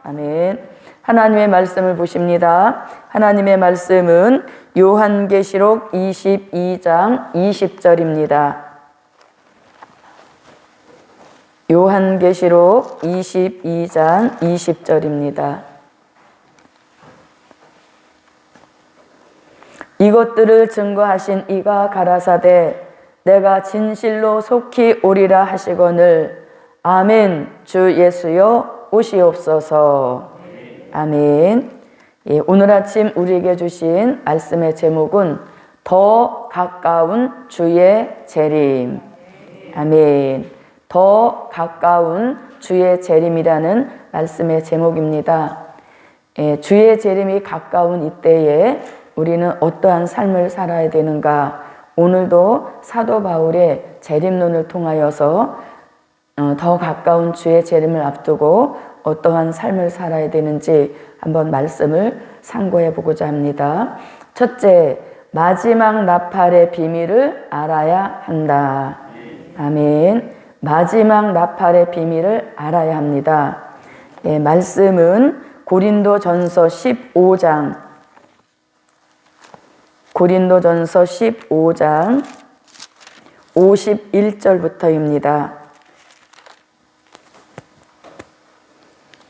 아멘. 하나님의 말씀을 보십니다. 하나님의 말씀은 요한계시록 22장 20절입니다. 요한계시록 22장 20절입니다. 이것들을 증거하신 이가 가라사대 내가 진실로 속히 오리라 하시거늘 아멘. 주 예수여 오시옵소서. 아멘. 예, 오늘 아침 우리에게 주신 말씀의 제목은 더 가까운 주의 재림. 아멘. 더 가까운 주의 재림이라는 말씀의 제목입니다. 예, 주의 재림이 가까운 이때에 우리는 어떠한 삶을 살아야 되는가? 오늘도 사도 바울의 재림론을 통하여서 더 가까운 주의 재림을 앞두고 어떠한 삶을 살아야 되는지 한번 말씀을 상고해 보고자 합니다. 첫째, 마지막 나팔의 비밀을 알아야 한다. 아멘. 마지막 나팔의 비밀을 알아야 합니다. 예, 말씀은 고린도전서 15장 51절부터입니다.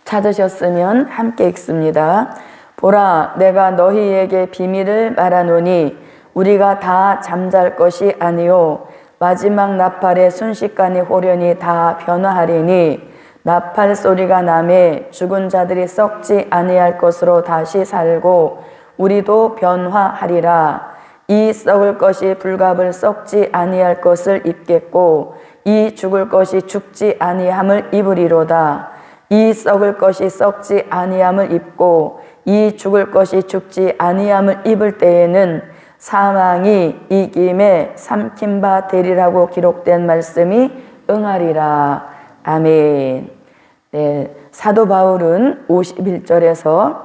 찾으셨으면 함께 읽습니다. 보라, 내가 너희에게 비밀을 말하노니 우리가 다 잠잘 것이 아니요 마지막 나팔의 순식간에 호련히 다 변화하리니 나팔 소리가 나매 죽은 자들이 썩지 아니할 것으로 다시 살고 우리도 변화하리라. 이 썩을 것이 불갑을 썩지 아니할 것을 입겠고 이 죽을 것이 죽지 아니함을 입으리로다. 이 썩을 것이 썩지 아니함을 입고 이 죽을 것이 죽지 아니함을 입을 때에는 사망이 이김에 삼킨 바 되리라고 기록된 말씀이 응하리라. 아멘. 네, 사도 바울은 51절에서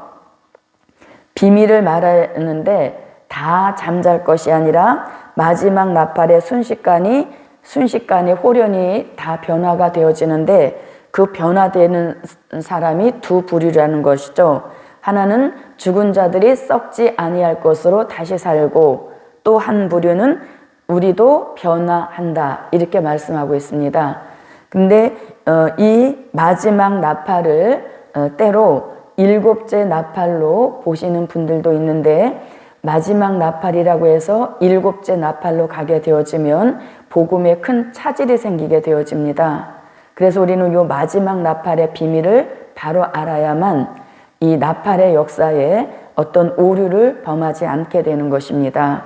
비밀을 말하는데 다 잠잘 것이 아니라 마지막 나팔의 순식간에 호련히 다 변화가 되어지는데 그 변화되는 사람이 두 부류라는 것이죠. 하나는 죽은 자들이 썩지 아니할 것으로 다시 살고 또 한 부류는 우리도 변화한다 이렇게 말씀하고 있습니다. 근데 이 마지막 나팔을 때로 일곱째 나팔로 보시는 분들도 있는데 마지막 나팔이라고 해서 일곱째 나팔로 가게 되어지면 복음에 큰 차질이 생기게 되어집니다. 그래서 우리는 이 마지막 나팔의 비밀을 바로 알아야만 이 나팔의 역사에 어떤 오류를 범하지 않게 되는 것입니다.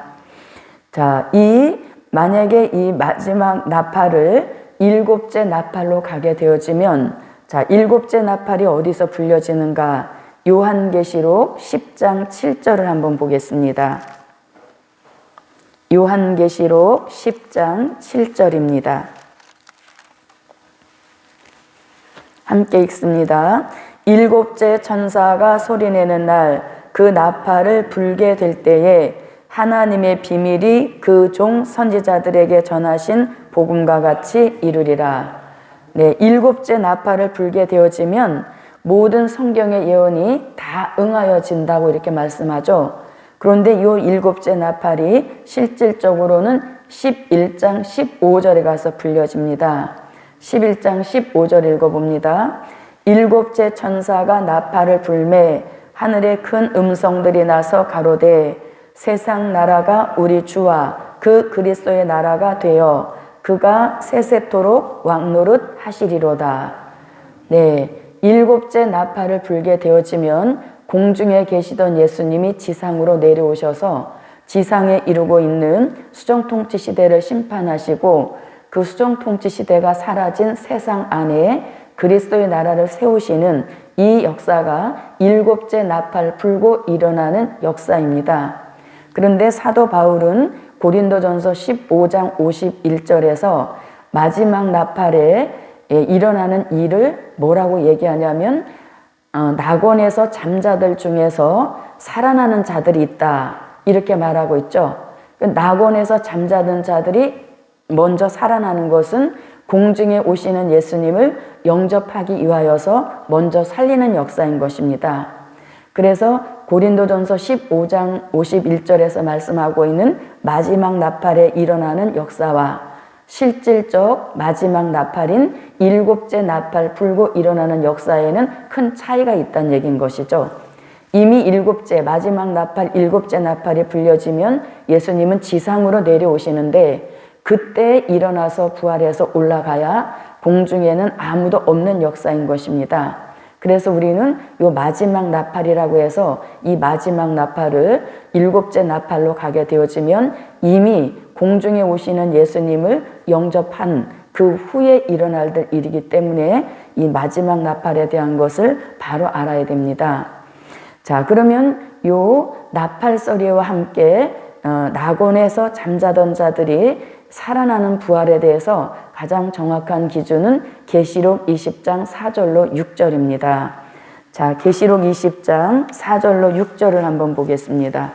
자, 만약에 이 마지막 나팔을 일곱째 나팔로 가게 되어지면 자, 일곱째 나팔이 어디서 불려지는가? 요한계시록 10장 7절을 한번 보겠습니다. 요한계시록 10장 7절입니다. 함께 읽습니다. 일곱째 천사가 소리내는 날 그 나팔을 불게 될 때에 하나님의 비밀이 그 종 선지자들에게 전하신 복음과 같이 이루리라. 네, 일곱째 나팔을 불게 되어지면 모든 성경의 예언이 다 응하여진다고 이렇게 말씀하죠. 그런데 이 일곱째 나팔이 실질적으로는 11장 15절에 가서 불려집니다. 11장 15절 읽어봅니다. 일곱째 천사가 나팔을 불매 하늘에 큰 음성들이 나서 가로되 세상 나라가 우리 주와 그 그리스도의 나라가 되어 그가 세세토록 왕노릇 하시리로다. 네, 일곱째 나팔을 불게 되어지면 공중에 계시던 예수님이 지상으로 내려오셔서 지상에 이루고 있는 수정통치 시대를 심판하시고 그 수정통치 시대가 사라진 세상 안에 그리스도의 나라를 세우시는 이 역사가 일곱째 나팔 불고 일어나는 역사입니다. 그런데 사도 바울은 고린도전서 15장 51절에서 마지막 나팔에 일어나는 일을 뭐라고 얘기하냐면 낙원에서 잠자들 중에서 살아나는 자들이 있다 이렇게 말하고 있죠. 낙원에서 잠자던 자들이 먼저 살아나는 것은 공중에 오시는 예수님을 영접하기 위하여서 먼저 살리는 역사인 것입니다. 그래서 고린도전서 15장 51절에서 말씀하고 있는 마지막 나팔에 일어나는 역사와 실질적 마지막 나팔인 일곱째 나팔 불고 일어나는 역사에는 큰 차이가 있다는 얘기인 것이죠. 이미 일곱째 마지막 나팔 일곱째 나팔이 불려지면 예수님은 지상으로 내려오시는데 그때 일어나서 부활해서 올라가야 공중에는 아무도 없는 역사인 것입니다. 그래서 우리는 이 마지막 나팔이라고 해서 이 마지막 나팔을 일곱째 나팔로 가게 되어지면 이미 공중에 오시는 예수님을 영접한 그 후에 일어날 일이기 때문에 이 마지막 나팔에 대한 것을 바로 알아야 됩니다. 자, 그러면 요 나팔 소리와 함께 낙원에서 잠자던 자들이 살아나는 부활에 대해서 가장 정확한 기준은 계시록 20장 4절로 6절입니다. 자, 계시록 20장 4절로 6절을 한번 보겠습니다.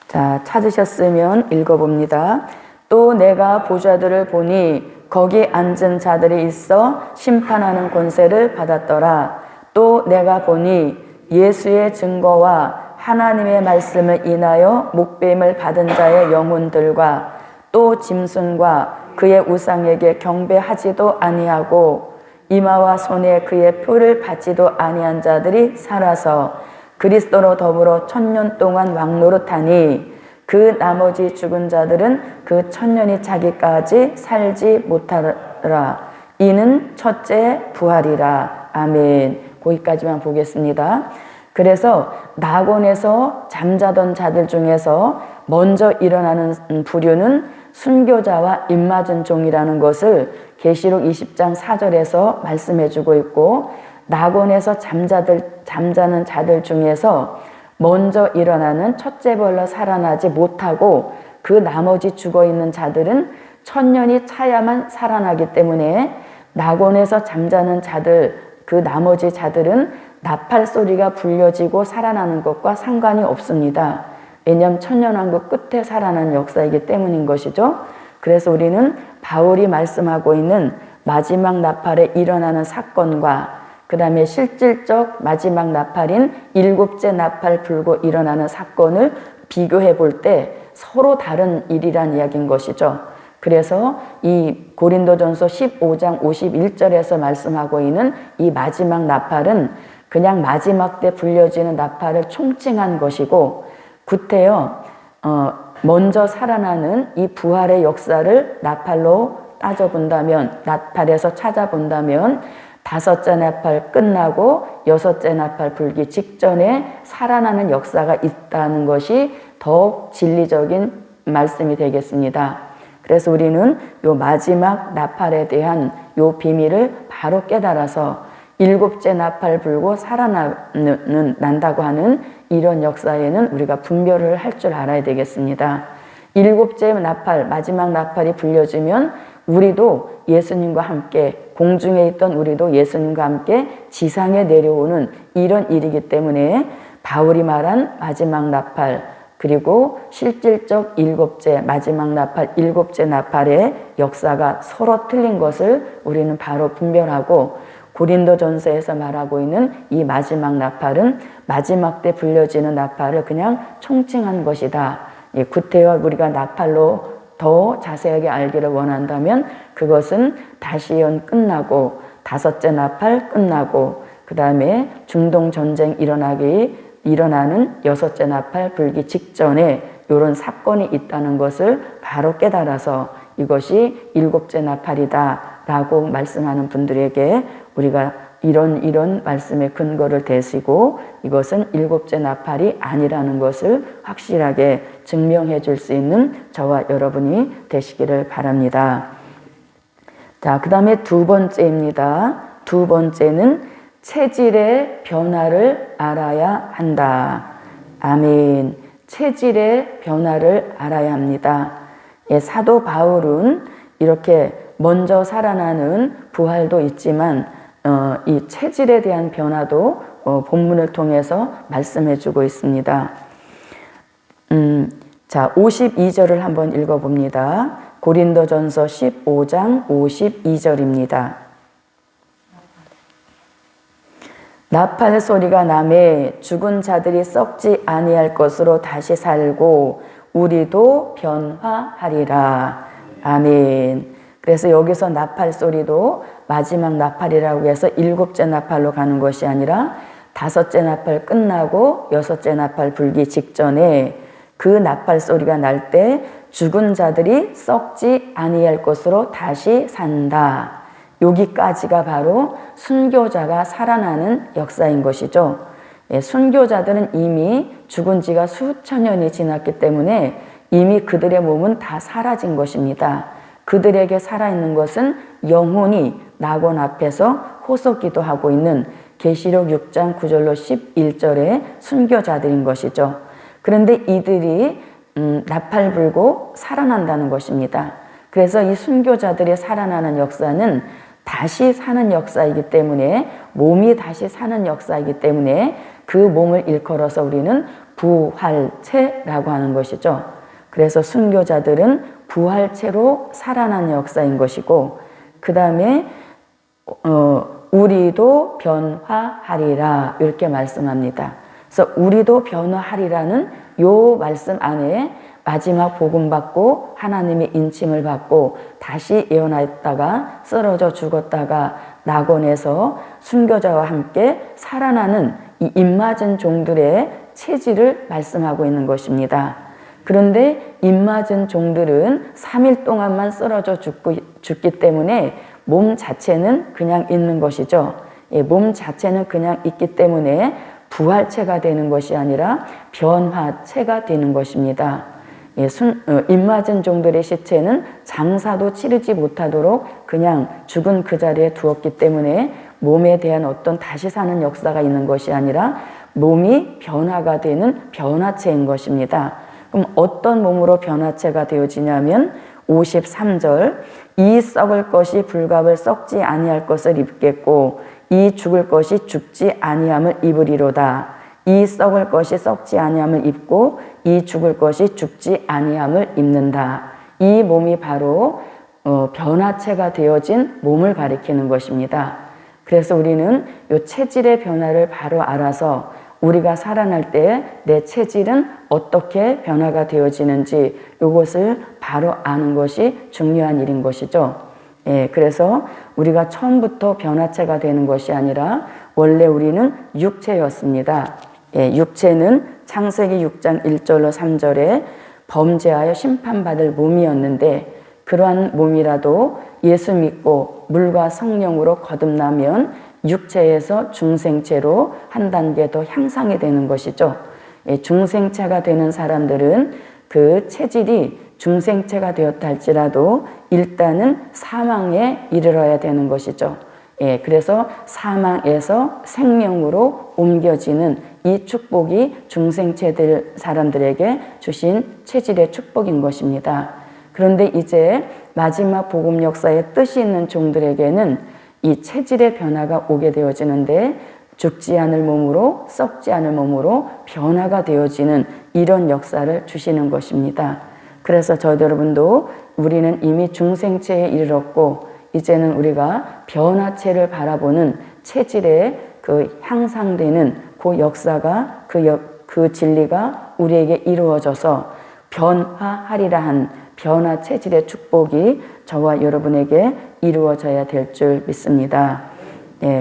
자, 찾으셨으면 읽어봅니다. 또 내가 보좌들을 보니 거기 앉은 자들이 있어 심판하는 권세를 받았더라. 또 내가 보니 예수의 증거와 하나님의 말씀을 인하여 목배임을 받은 자의 영혼들과 또 짐승과 그의 우상에게 경배하지도 아니하고 이마와 손에 그의 표를 받지도 아니한 자들이 살아서 그리스도로 더불어 1000년 동안 왕노릇하니 그 나머지 죽은 자들은 그 1000년이 차기까지 살지 못하라. 이는 첫째 부활이라. 아멘. 거기까지만 보겠습니다. 그래서 낙원에서 잠자던 자들 중에서 먼저 일어나는 부류는 순교자와 입맞은 종이라는 것을 계시록 20장 4절에서 말씀해 주고 있고, 낙원에서 잠자는 자들 중에서 먼저 일어나는 첫째 벌로 살아나지 못하고 그 나머지 죽어있는 자들은 1000년이 차야만 살아나기 때문에 낙원에서 잠자는 자들, 그 나머지 자들은 나팔 소리가 불려지고 살아나는 것과 상관이 없습니다. 왜냐하면 천년왕국 끝에 살아난 역사이기 때문인 것이죠. 그래서 우리는 바울이 말씀하고 있는 마지막 나팔에 일어나는 사건과 그 다음에 실질적 마지막 나팔인 일곱째 나팔 불고 일어나는 사건을 비교해 볼 때 서로 다른 일이란 이야기인 것이죠. 그래서 이 고린도전서 15장 51절에서 말씀하고 있는 이 마지막 나팔은 그냥 마지막 때 불려지는 나팔을 총칭한 것이고, 구태여 먼저 살아나는 이 부활의 역사를 나팔로 따져본다면, 나팔에서 찾아본다면 다섯째 나팔 끝나고 여섯째 나팔 불기 직전에 살아나는 역사가 있다는 것이 더욱 진리적인 말씀이 되겠습니다. 그래서 우리는 요 마지막 나팔에 대한 요 비밀을 바로 깨달아서 일곱째 나팔 불고 살아난다고 하는 이런 역사에는 우리가 분별을 할 줄 알아야 되겠습니다. 일곱째 나팔, 마지막 나팔이 불려지면 우리도 예수님과 함께, 공중에 있던 우리도 예수님과 함께 지상에 내려오는 이런 일이기 때문에 바울이 말한 마지막 나팔, 그리고 실질적 일곱째 마지막 나팔, 일곱째 나팔의 역사가 서로 틀린 것을 우리는 바로 분별하고, 고린도전서에서 말하고 있는 이 마지막 나팔은 마지막 때 불려지는 나팔을 그냥 총칭한 것이다. 구태여 우리가 나팔로 더 자세하게 알기를 원한다면 그것은 다시연 끝나고 다섯째 나팔 끝나고 그 다음에 중동 전쟁 일어나는 여섯째 나팔 불기 직전에 이런 사건이 있다는 것을 바로 깨달아서 이것이 일곱째 나팔이다 라고 말씀하는 분들에게 우리가 이런 말씀의 근거를 대시고 이것은 일곱째 나팔이 아니라는 것을 확실하게 증명해 줄 수 있는 저와 여러분이 되시기를 바랍니다. 자, 그 다음에 두 번째입니다. 두 번째는 체질의 변화를 알아야 한다. 아멘. 체질의 변화를 알아야 합니다. 사도 바울은 이렇게 먼저 살아나는 부활도 있지만 이 체질에 대한 변화도 본문을 통해서 말씀해 주고 있습니다. 자, 52절을 한번 읽어봅니다. 고린도전서 15장 52절입니다. 나팔 소리가 나매 죽은 자들이 썩지 아니할 것으로 다시 살고 우리도 변화하리라. 아멘. 그래서 여기서 나팔 소리도 마지막 나팔이라고 해서 7째 나팔로 가는 것이 아니라 5째 나팔 끝나고 6째 나팔 불기 직전에 그 나팔 소리가 날 때 죽은 자들이 썩지 아니할 것으로 다시 산다. 여기까지가 바로 순교자가 살아나는 역사인 것이죠. 순교자들은 이미 죽은 지가 수천 년이 지났기 때문에 이미 그들의 몸은 다 사라진 것입니다. 그들에게 살아있는 것은 영혼이 낙원 앞에서 호소기도 하고 있는 계시록 6장 9절로 11절의 순교자들인 것이죠. 그런데 이들이 나팔 불고 살아난다는 것입니다. 그래서 이 순교자들이 살아나는 역사는 다시 사는 역사이기 때문에, 몸이 다시 사는 역사이기 때문에 그 몸을 일컬어서 우리는 부활체라고 하는 것이죠. 그래서 순교자들은 부활체로 살아난 역사인 것이고, 그 다음에 우리도 변화하리라 이렇게 말씀합니다. 그래서 우리도 변화하리라는 요 말씀 안에 마지막 복음 받고 하나님의 인침을 받고 다시 예언했다가 쓰러져 죽었다가 낙원에서 순교자와 함께 살아나는 이 입맞은 종들의 체질을 말씀하고 있는 것입니다. 그런데 입맞은 종들은 3일 동안만 쓰러져 죽기 때문에 몸 자체는 그냥 있는 것이죠. 몸 자체는 그냥 있기 때문에 부활체가 되는 것이 아니라 변화체가 되는 것입니다. 입맞은 종들의 시체는 장사도 치르지 못하도록 그냥 죽은 그 자리에 두었기 때문에 몸에 대한 어떤 다시 사는 역사가 있는 것이 아니라 몸이 변화가 되는 변화체인 것입니다. 그럼 어떤 몸으로 변화체가 되어지냐면 53절, 이 썩을 것이 불갑을 썩지 아니할 것을 입겠고 이 죽을 것이 죽지 아니함을 입으리로다. 이 썩을 것이 썩지 아니함을 입고 이 죽을 것이 죽지 아니함을 입는다. 이 몸이 바로 변화체가 되어진 몸을 가리키는 것입니다. 그래서 우리는 이 체질의 변화를 바로 알아서 우리가 살아날 때 내 체질은 어떻게 변화가 되어지는지 이것을 바로 아는 것이 중요한 일인 것이죠. 그래서 우리가 처음부터 변화체가 되는 것이 아니라 원래 우리는 육체였습니다. 육체는 창세기 6장 1절로 3절에 범죄하여 심판받을 몸이었는데 그러한 몸이라도 예수 믿고 물과 성령으로 거듭나면 육체에서 중생체로 한 단계 더 향상이 되는 것이죠. 중생체가 되는 사람들은 그 체질이 중생체가 되었다 할지라도 일단은 사망에 이르러야 되는 것이죠. 그래서 사망에서 생명으로 옮겨지는 이 축복이 중생체들 사람들에게 주신 체질의 축복인 것입니다. 그런데 이제 마지막 복음 역사의 뜻이 있는 종들에게는 이 체질의 변화가 오게 되어지는데 죽지 않을 몸으로 썩지 않을 몸으로 변화가 되어지는 이런 역사를 주시는 것입니다. 그래서 저희 여러분도 우리는 이미 중생체에 이르렀고 이제는 우리가 변화체를 바라보는 체질의 그 향상되는 그 역사가 그 진리가 우리에게 이루어져서 변화하리라 한 변화 체질의 축복이 저와 여러분에게 이루어져야 될 줄 믿습니다.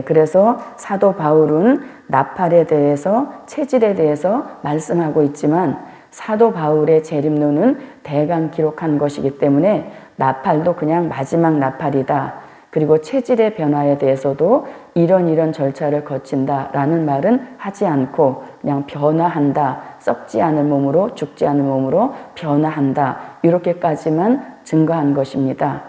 그래서 사도 바울은 나팔에 대해서 체질에 대해서 말씀하고 있지만 사도 바울의 재림론은 대강 기록한 것이기 때문에 나팔도 그냥 마지막 나팔이다. 그리고 체질의 변화에 대해서도 이런 절차를 거친다라는 말은 하지 않고 그냥 변화한다. 썩지 않을 몸으로 죽지 않을 몸으로 변화한다. 이렇게까지만 증거한 것입니다.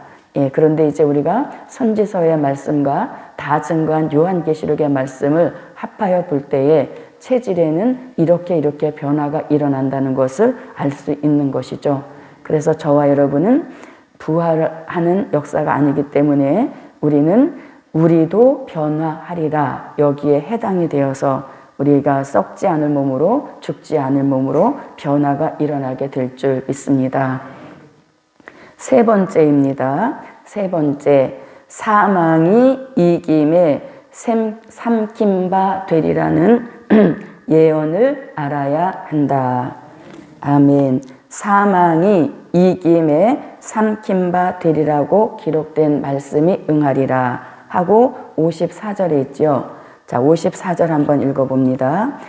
그런데 이제 우리가 선지서의 말씀과 다 증거한 요한계시록의 말씀을 합하여 볼 때에 체질에는 이렇게 변화가 일어난다는 것을 알 수 있는 것이죠. 그래서 저와 여러분은 부활하는 역사가 아니기 때문에 우리도 변화하리라 여기에 해당이 되어서 우리가 썩지 않을 몸으로 죽지 않을 몸으로 변화가 일어나게 될 줄 믿습니다. 세 번째입니다. 세 번째, 사망이 이김에 삼킨 바 되리라는 예언을 알아야 한다. 아멘. 사망이 이김에 삼킨 바 되리라고 기록된 말씀이 응하리라 하고 54절에 있죠. 자, 54절 한번 읽어봅니다.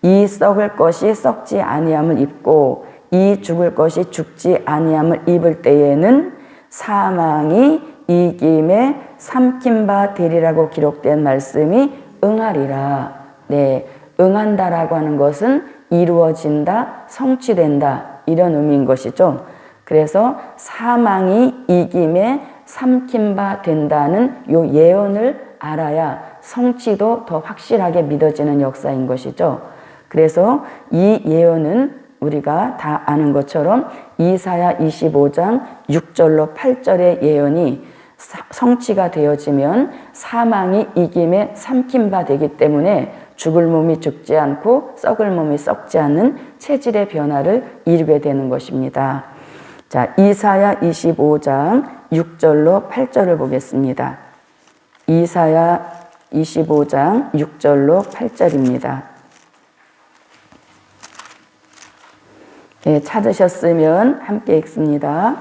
이 썩을 것이 썩지 아니함을 입고 이 죽을 것이 죽지 아니함을 입을 때에는 사망이 이김에 삼킨 바 되리라고 기록된 말씀이 응하리라. 네, 응한다라고 하는 것은 이루어진다, 성취된다 이런 의미인 것이죠. 그래서 사망이 이김에 삼킨 바 된다는 요 예언을 알아야 성취도 더 확실하게 믿어지는 역사인 것이죠. 그래서 이 예언은 우리가 다 아는 것처럼 이사야 25장 6절로 8절의 예언이 성취가 되어지면 사망이 이김에 삼킨 바 되기 때문에 죽을 몸이 죽지 않고 썩을 몸이 썩지 않는 체질의 변화를 이루게 되는 것입니다. 자, 이사야 25장 6절로 8절을 보겠습니다. 이사야 25장 6절로 8절입니다. 예, 찾으셨으면 함께 읽습니다.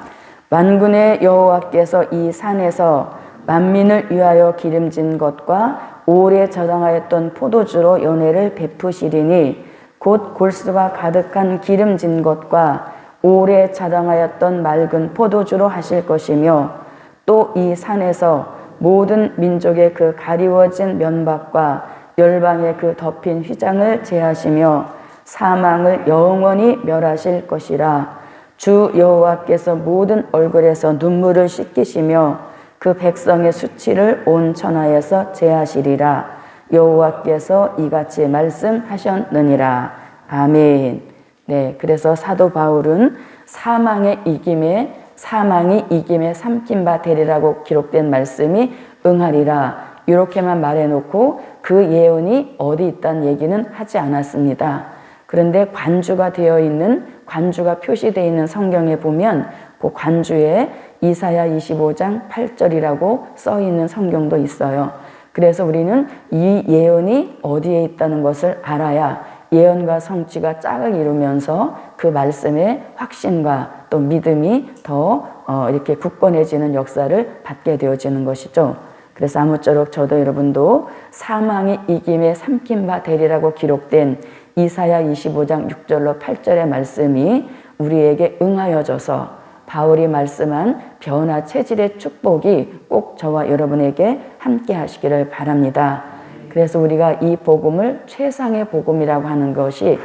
만군의 여호와께서 이 산에서 만민을 위하여 기름진 것과 오래 저장하였던 포도주로 연회를 베푸시리니 곧 골수가 가득한 기름진 것과 오래 저장하였던 맑은 포도주로 하실 것이며 또 이 산에서 모든 민족의 그 가리워진 면박과 열방의 그 덮인 휘장을 제하시며 사망을 영원히 멸하실 것이라. 주 여호와께서 모든 얼굴에서 눈물을 씻기시며 그 백성의 수치를 온 천하에서 제하시리라. 여호와께서 이같이 말씀하셨느니라. 아멘. 네, 그래서 사도 바울은 사망이 이김에 삼킨 바 되리라고 기록된 말씀이 응하리라. 이렇게만 말해놓고 그 예언이 어디 있다는 얘기는 하지 않았습니다. 그런데 관주가 표시되어 있는 성경에 보면 그 관주에 이사야 25장 8절이라고 써 있는 성경도 있어요. 그래서 우리는 이 예언이 어디에 있다는 것을 알아야 예언과 성취가 짝을 이루면서 그 말씀의 확신과 또 믿음이 더 이렇게 굳건해지는 역사를 받게 되어지는 것이죠. 그래서 아무쪼록 저도 여러분도 사망이 이김에 삼킨 바 되리라고 기록된 이사야 25장 6절로 8절의 말씀이 우리에게 응하여져서 바울이 말씀한 변화 체질의 축복이 꼭 저와 여러분에게 함께 하시기를 바랍니다. 그래서 우리가 이 복음을 최상의 복음이라고 하는 것이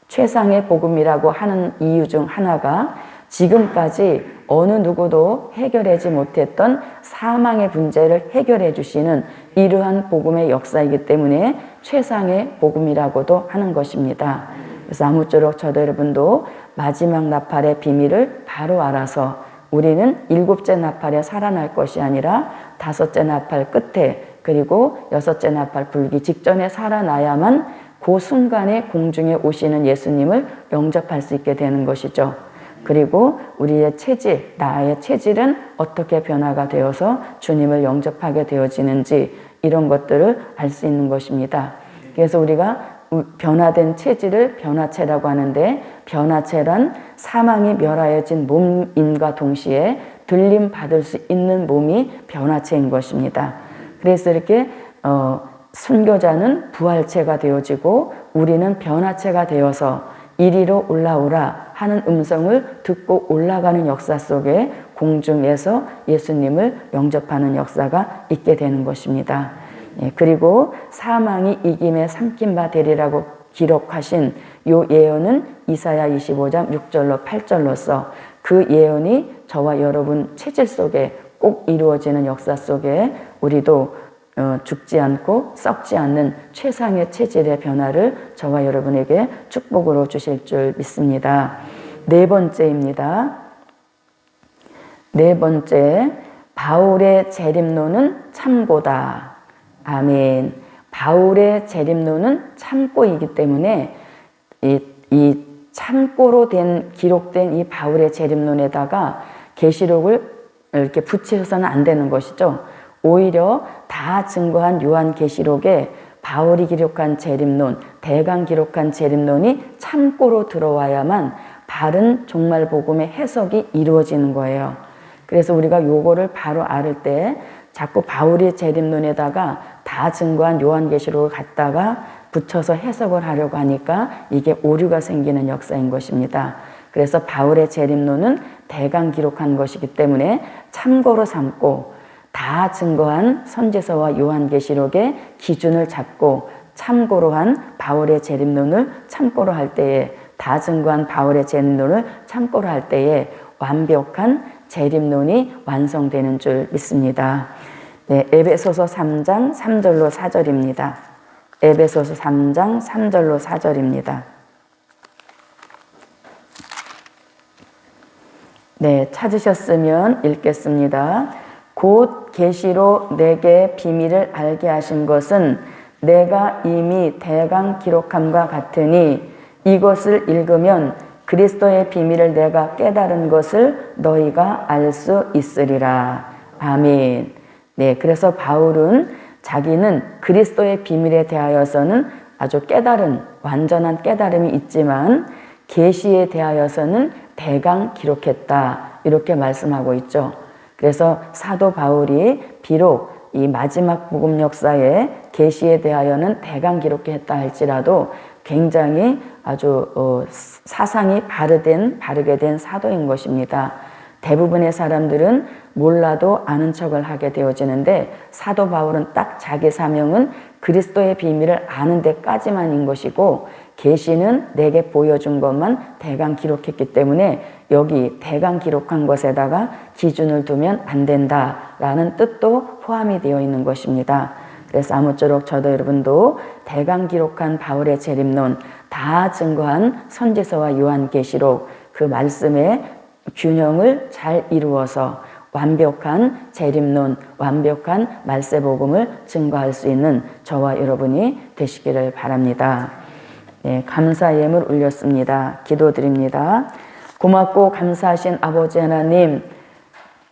최상의 복음이라고 하는 이유 중 하나가 지금까지 어느 누구도 해결하지 못했던 사망의 문제를 해결해 주시는 이러한 복음의 역사이기 때문에 최상의 복음이라고도 하는 것입니다. 그래서 아무쪼록 저도 여러분도 마지막 나팔의 비밀을 바로 알아서 우리는 7째 나팔에 살아날 것이 아니라 5째 나팔 끝에 그리고 6째 나팔 불기 직전에 살아나야만 그 순간에 공중에 오시는 예수님을 영접할 수 있게 되는 것이죠. 그리고 우리의 체질, 나의 체질은 어떻게 변화가 되어서 주님을 영접하게 되어지는지 이런 것들을 알 수 있는 것입니다. 그래서 우리가 변화된 체질을 변화체라고 하는데 변화체란 사망이 멸하여진 몸인과 동시에 들림 받을 수 있는 몸이 변화체인 것입니다. 그래서 이렇게 순교자는 부활체가 되어지고 우리는 변화체가 되어서 이리로 올라오라 하는 음성을 듣고 올라가는 역사 속에 공중에서 예수님을 영접하는 역사가 있게 되는 것입니다. 그리고 사망이 이김에 삼킨 바 되리라고 기록하신 요 예언은 이사야 25장 6절로 8절로서 그 예언이 저와 여러분 체질 속에 꼭 이루어지는 역사 속에 우리도 죽지 않고 썩지 않는 최상의 체질의 변화를 저와 여러분에게 축복으로 주실 줄 믿습니다. 네 번째입니다. 네 번째, 바울의 재림론은 참고다. 아멘. 바울의 재림론은 참고이기 때문에 이 참고로 기록된 이 바울의 재림론에다가 계시록을 이렇게 붙이셔서는 안 되는 것이죠. 오히려 다 증거한 요한계시록에 바울이 기록한 재림론, 대강 기록한 재림론이 참고로 들어와야만 바른 종말복음의 해석이 이루어지는 거예요. 그래서 우리가 요거를 바로 알을 때 자꾸 바울의 재림론에다가 다 증거한 요한계시록을 갖다가 붙여서 해석을 하려고 하니까 이게 오류가 생기는 역사인 것입니다. 그래서 바울의 재림론은 대강 기록한 것이기 때문에 참고로 삼고 다 증거한 선지서와 요한계시록의 기준을 잡고 참고로 한 바울의 재림론을 참고로 할 때에 다 증거한 바울의 재림론을 참고로 할 때에 완벽한 재림론이 완성되는 줄 믿습니다. 네, 에베소서 3장 3절로 4절입니다. 에베소서 3장 3절로 4절입니다. 네, 찾으셨으면 읽겠습니다. 곧 계시로 내게 비밀을 알게 하신 것은 내가 이미 대강 기록함과 같으니 이것을 읽으면 그리스도의 비밀을 내가 깨달은 것을 너희가 알 수 있으리라. 아멘. 네, 그래서 바울은 자기는 그리스도의 비밀에 대하여서는 아주 완전한 깨달음이 있지만 계시에 대하여서는 대강 기록했다. 이렇게 말씀하고 있죠. 그래서 사도 바울이 비록 이 마지막 복음 역사에 계시에 대하여는 대강 기록했다 할지라도 굉장히 아주 사상이 바르게 된 사도인 것입니다. 대부분의 사람들은 몰라도 아는 척을 하게 되어지는데 사도 바울은 딱 자기 사명은 그리스도의 비밀을 아는 데까지만인 것이고 계시는 내게 보여준 것만 대강 기록했기 때문에 여기 대강 기록한 것에다가 기준을 두면 안 된다라는 뜻도 포함이 되어 있는 것입니다. 그래서 아무쪼록 저도 여러분도 대강 기록한 바울의 재림론, 다 증거한 선지서와 요한계시록 그 말씀의 균형을 잘 이루어서 완벽한 재림론, 완벽한 말세복음을 증거할 수 있는 저와 여러분이 되시기를 바랍니다. 네, 감사 예물 올렸습니다. 기도드립니다. 고맙고 감사하신 아버지 하나님,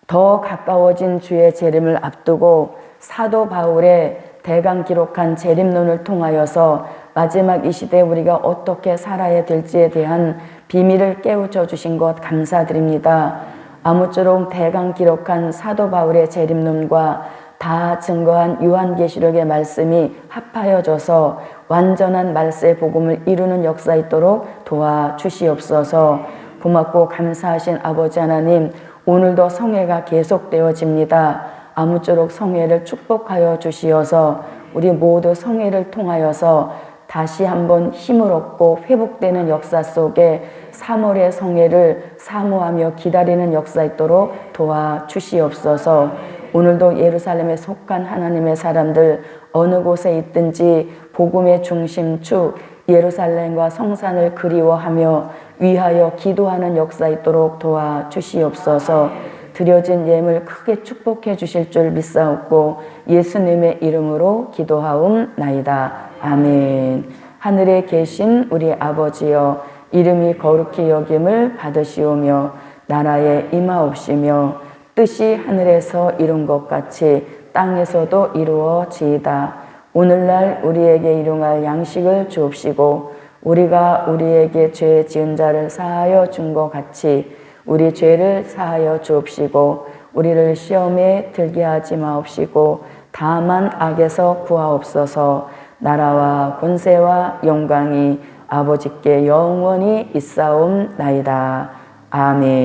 더 가까워진 주의 재림을 앞두고 사도 바울의 대강 기록한 재림론을 통하여서 마지막 이 시대에 우리가 어떻게 살아야 될지에 대한 비밀을 깨우쳐 주신 것 감사드립니다. 아무쪼록 대강 기록한 사도 바울의 재림론과 다 증거한 요한계시록의 말씀이 합하여져서 완전한 말세 복음을 이루는 역사 있도록 도와주시옵소서. 고맙고 감사하신 아버지 하나님, 오늘도 성회가 계속되어집니다. 아무쪼록 성회를 축복하여 주시어서 우리 모두 성회를 통하여서 다시 한번 힘을 얻고 회복되는 역사 속에 3월의 성회를 사모하며 기다리는 역사 있도록 도와주시옵소서. 오늘도 예루살렘에 속한 하나님의 사람들 어느 곳에 있든지 복음의 중심축 예루살렘과 성산을 그리워하며 위하여 기도하는 역사 있도록 도와주시옵소서. 드려진 예물 크게 축복해 주실 줄 믿사옵고 예수님의 이름으로 기도하옵나이다. 아멘. 하늘에 계신 우리 아버지여, 이름이 거룩히 여김을 받으시오며 나라에 임하옵시며 뜻이 하늘에서 이룬 것 같이 땅에서도 이루어지이다. 오늘날 우리에게 일용할 양식을 주옵시고 우리가 우리에게 죄 지은 자를 사하여 준 것 같이 우리 죄를 사하여 주옵시고 우리를 시험에 들게 하지 마옵시고 다만 악에서 구하옵소서. 나라와 권세와 영광이 아버지께 영원히 있사옵나이다. 아멘.